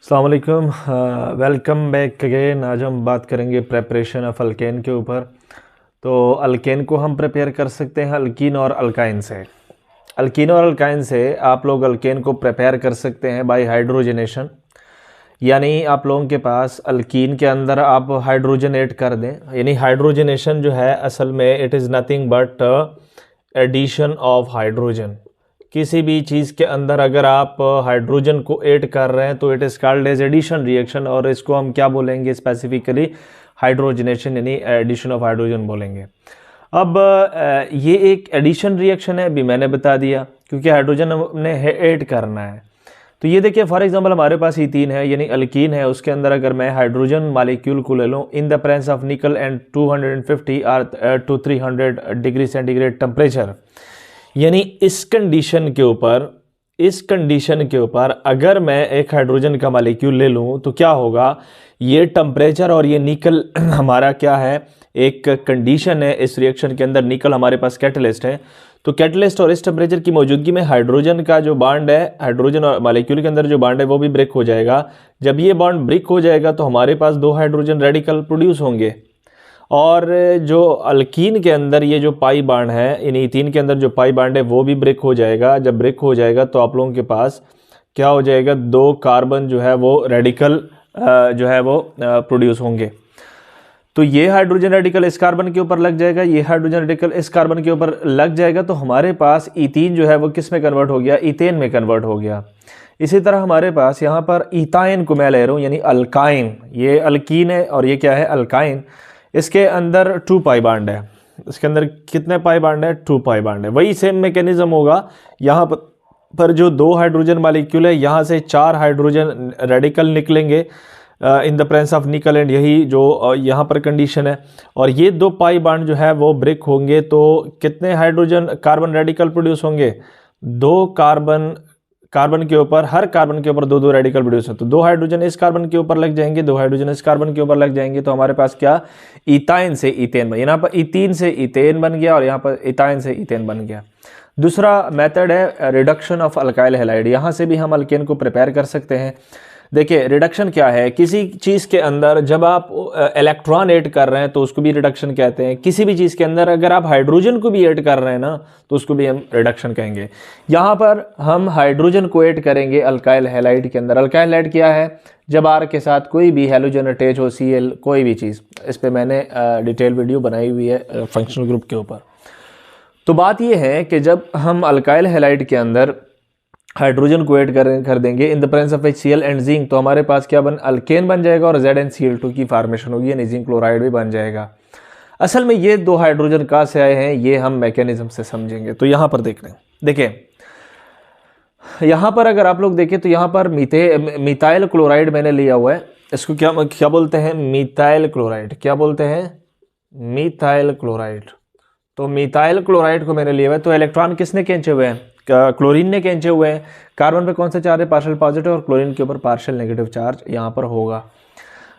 अस्सलाम वालेकुम। Welcome back again. आज हम बात करेंगे प्रेपरेशन ऑफ अल्केन के ऊपर। तो अल्केन को हम प्रिपेयर कर सकते हैं अल्कीन और अल्काइन से। अल्कीन और अल्काइन से आप लोग अल्केन को प्रिपेयर कर सकते हैं बाय हाइड्रोजनेशन, यानी आप लोगों के पास अल्कीन के अंदर आप हाइड्रोजन ऐड कर दें। यानी हाइड्रोजनेशन जो है असल में it is nothing but addition of hydrogen. किसी भी चीज़ के अंदर अगर आप हाइड्रोजन को ऐड कर रहे हैं तो it is called as addition reaction, और इसको हम क्या बोलेंगे स्पेसिफिकली? हाइड्रोजनेशन, यानी एडिशन ऑफ हाइड्रोजन बोलेंगे। अब ये एक एडिशन रिएक्शन है, अभी मैंने बता दिया, क्योंकि हाइड्रोजन हमने ऐड करना है। तो ये देखिए फॉर एग्जांपल हमारे पास इथीन है यानी अल्कीन है, उसके अंदर अगर मैं हाइड्रोजन मालिक्यूल को ले लूँ इन द प्रेजेंस ऑफ निकल एंड 250 और टू 300 डिग्री सेंटीग्रेड टेम्परेचर, यानी इस कंडीशन के ऊपर अगर मैं एक हाइड्रोजन का मालिक्यूल ले लूँ तो क्या होगा? ये टेम्परेचर और ये निकल हमारा क्या है, एक कंडीशन है इस रिएक्शन के अंदर। निकल हमारे पास कैटलिस्ट है, तो कैटलिस्ट और इस टेम्परेचर की मौजूदगी में हाइड्रोजन का जो बॉन्ड है, हाइड्रोजन और मालिक्यूल के अंदर जो बॉन्ड है वो भी ब्रेक हो जाएगा। जब ये बॉन्ड ब्रेक हो जाएगा तो हमारे पास दो हाइड्रोजन रेडिकल प्रोड्यूस होंगे, और जो अल्कीन के अंदर ये जो पाई बॉन्ड है, यानी इथीन के अंदर जो पाई बॉन्ड है वो भी ब्रेक हो जाएगा। जब ब्रेक हो जाएगा तो आप लोगों के पास क्या हो जाएगा? दो कार्बन जो है वो रेडिकल जो है वो प्रोड्यूस होंगे। तो ये हाइड्रोजन रेडिकल इस कार्बन के ऊपर लग जाएगा, ये हाइड्रोजन रेडिकल इस कार्बन के ऊपर लग जाएगा, तो हमारे पास इथीन जो है वो किस में कन्वर्ट हो गया? इथेन में कन्वर्ट हो गया। इसी तरह हमारे पास यहाँ पर इथाइन को मैं ले रहा हूँ, यानी अल्काइन। ये अल्कीन है और ये क्या है? अल्काइन। इसके अंदर 2 पाई बॉन्ड है। इसके अंदर कितने पाई बॉन्ड है? 2 पाई बॉन्ड है। वही सेम मैकेनिज्म होगा यहाँ पर जो दो हाइड्रोजन मॉलिक्यूल है, यहाँ से 4 हाइड्रोजन रेडिकल निकलेंगे इन द प्रेजेंस ऑफ निकल, एंड यही जो यहाँ पर कंडीशन है। और ये 2 पाई बॉन्ड जो है वो ब्रेक होंगे तो कितने हाइड्रोजन कार्बन रेडिकल प्रोड्यूस होंगे? 2 कार्बन के ऊपर, हर कार्बन के ऊपर 2 रेडिकल प्रोड्यूस है। तो 2 हाइड्रोजन इस कार्बन के ऊपर लग जाएंगे, 2 हाइड्रोजन इस कार्बन के ऊपर लग जाएंगे, तो हमारे पास क्या? इथाइन से इथेन बन, यहाँ पर इथीन से इथेन बन गया और यहाँ पर इथाइन से इथेन बन गया। दूसरा मेथड है रिडक्शन ऑफ अल्काइल हैलाइड। यहाँ से भी हम अल्केन को प्रिपेयर कर सकते हैं। देखिए रिडक्शन क्या है? किसी चीज़ के अंदर जब आप इलेक्ट्रॉन ऐड कर रहे हैं तो उसको भी रिडक्शन कहते हैं। किसी भी चीज़ के अंदर अगर आप हाइड्रोजन को भी ऐड कर रहे हैं ना तो उसको भी हम रिडक्शन कहेंगे। यहाँ पर हम हाइड्रोजन को ऐड करेंगे अल्काइल हैलाइड के अंदर। अल्काइल हैलाइड क्या है? जब आर के साथ कोई भी हैलोजन अटैच हो, Cl कोई भी चीज़, इस पर मैंने डिटेल वीडियो बनाई हुई है फंक्शनल ग्रुप के ऊपर। तो बात यह है कि जब हम अल्काइल हैलाइड के अंदर हाइड्रोजन को ऐड कर देंगे in the presence of HCl and zinc, तो हमारे पास क्या अल्केन बन जाएगा और ZnCl2 की फॉर्मेशन होगी, यानी जिंक क्लोराइड भी बन जाएगा। असल में ये 2 हाइड्रोजन कहाँ से आए हैं ये हम मैकेनिज्म से समझेंगे। तो यहाँ पर देख रहे हैं, देखिए यहाँ पर अगर आप लोग देखें तो यहाँ पर मिथाइल क्लोराइड मैंने लिया हुआ है। इसको क्या बोलते हैं? Methyl chloride. क्या बोलते हैं? Methyl chloride. तो मिथाइल क्लोराइड को मैंने लिया हुआ है। तो इलेक्ट्रॉन किसने खींचे हुए हैं? क्लोरीन ने खींचे हुए हैं। कार्बन पे कौन सा चार्ज है? पार्शियल पॉजिटिव, और क्लोरीन के ऊपर पार्शियल नेगेटिव चार्ज यहाँ पर होगा।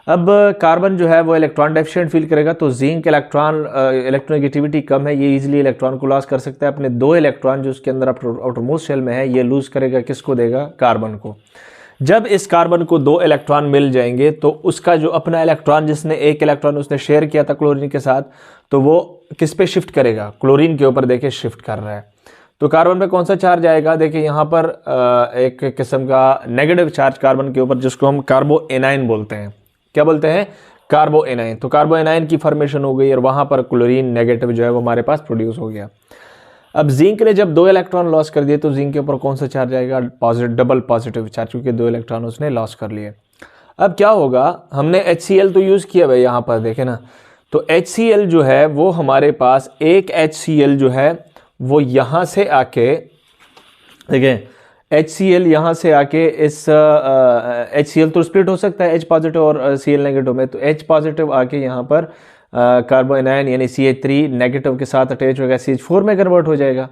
अब कार्बन जो है वो इलेक्ट्रॉन डेफिशिएंट फील करेगा, तो जिंक इलेक्ट्रोनेगेटिविटी कम है, ये इजीली इलेक्ट्रॉन को लॉस कर सकता है। अपने 2 इलेक्ट्रॉन जो उसके अंदर आउटरमोस्ट शेल में है ये लूज करेगा, किसको देगा? कार्बन को। जब इस कार्बन को 2 इलेक्ट्रॉन मिल जाएंगे तो उसका जो अपना इलेक्ट्रॉन, जिसने 1 इलेक्ट्रॉन उसने शेयर किया था क्लोरीन के साथ, तो वो किस पे शिफ्ट करेगा? क्लोरीन के ऊपर देखिए शिफ्ट कर रहा है। तो कार्बन पे कौन सा चार्ज आएगा? देखिए यहाँ पर एक किस्म का नेगेटिव चार्ज कार्बन के ऊपर, जिसको हम कार्बो एनाइन बोलते हैं। क्या बोलते हैं? कार्बो एनाइन। तो कार्बो एनाइन की फॉर्मेशन हो गई और वहाँ पर क्लोरीन नेगेटिव जो है वो हमारे पास प्रोड्यूस हो गया। अब जिंक ने जब 2 इलेक्ट्रॉन लॉस कर दिए तो जिंक के ऊपर कौन सा चार्ज आएगा? पॉजिटिव, डबल पॉजिटिव चार्ज, क्योंकि 2 इलेक्ट्रॉन उसने लॉस कर लिए। अब क्या होगा? हमने HCl तो यूज़ किया भाई, यहाँ पर देखे ना, तो HCl जो है वो हमारे पास एक HCl जो है वो यहाँ से आके, देखें HCl यहाँ से आके इस HCl तो स्प्लिट हो सकता है H पॉजिटिव और Cl नेगेटिव में, तो H पॉजिटिव आके यहाँ पर कार्बो एनायन यानी CH3 नेगेटिव के साथ अटैच होगा, CH4 में कन्वर्ट हो जाएगा।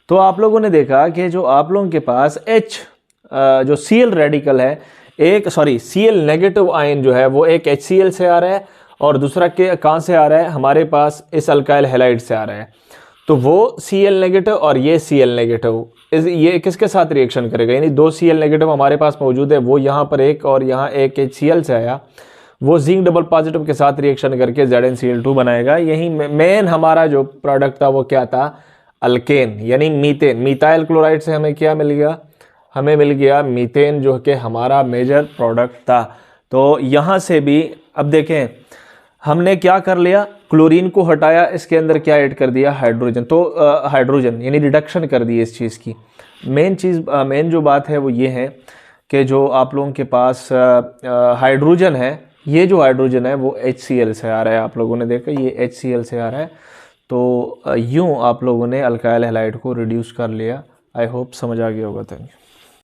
तो आप लोगों ने देखा कि जो आप लोगों के पास जो Cl रेडिकल है, Cl नेगेटिव आयन जो है वो एक HCl से आ रहा है और दूसरा कहाँ से आ रहा है? हमारे पास इस अल्काइल हैलाइड से आ रहा है। तो वो Cl नेगेटिव और ये Cl नेगेटिव, ये किसके साथ रिएक्शन करेगा, यानी दो Cl नेगेटिव हमारे पास मौजूद है, वो यहाँ पर एक और यहाँ एक HCl से आया, वो जिंक डबल पॉजिटिव के साथ रिएक्शन करके ZnCl2 बनाएगा। यही मेन हमारा जो प्रोडक्ट था वो क्या था, अल्केन यानी मीथेन। मिथाइल क्लोराइड से हमें क्या मिल गया, हमें मिल गया मीथेन, जो कि हमारा मेजर प्रोडक्ट था। तो यहाँ से भी अब देखें हमने क्या कर लिया, क्लोरीन को हटाया, इसके अंदर क्या ऐड कर दिया, हाइड्रोजन। तो हाइड्रोजन यानी रिडक्शन कर दी इस चीज़ की। मेन जो बात है वो ये है कि जो आप लोगों के पास हाइड्रोजन है, ये जो हाइड्रोजन है वो HCl से आ रहा है, आप लोगों ने देखा ये HCl से आ रहा है। तो यूँ आप लोगों ने अल्काइल हैलाइड को रिड्यूस कर लिया। आई होप समझ आ गया होगा। Thank you.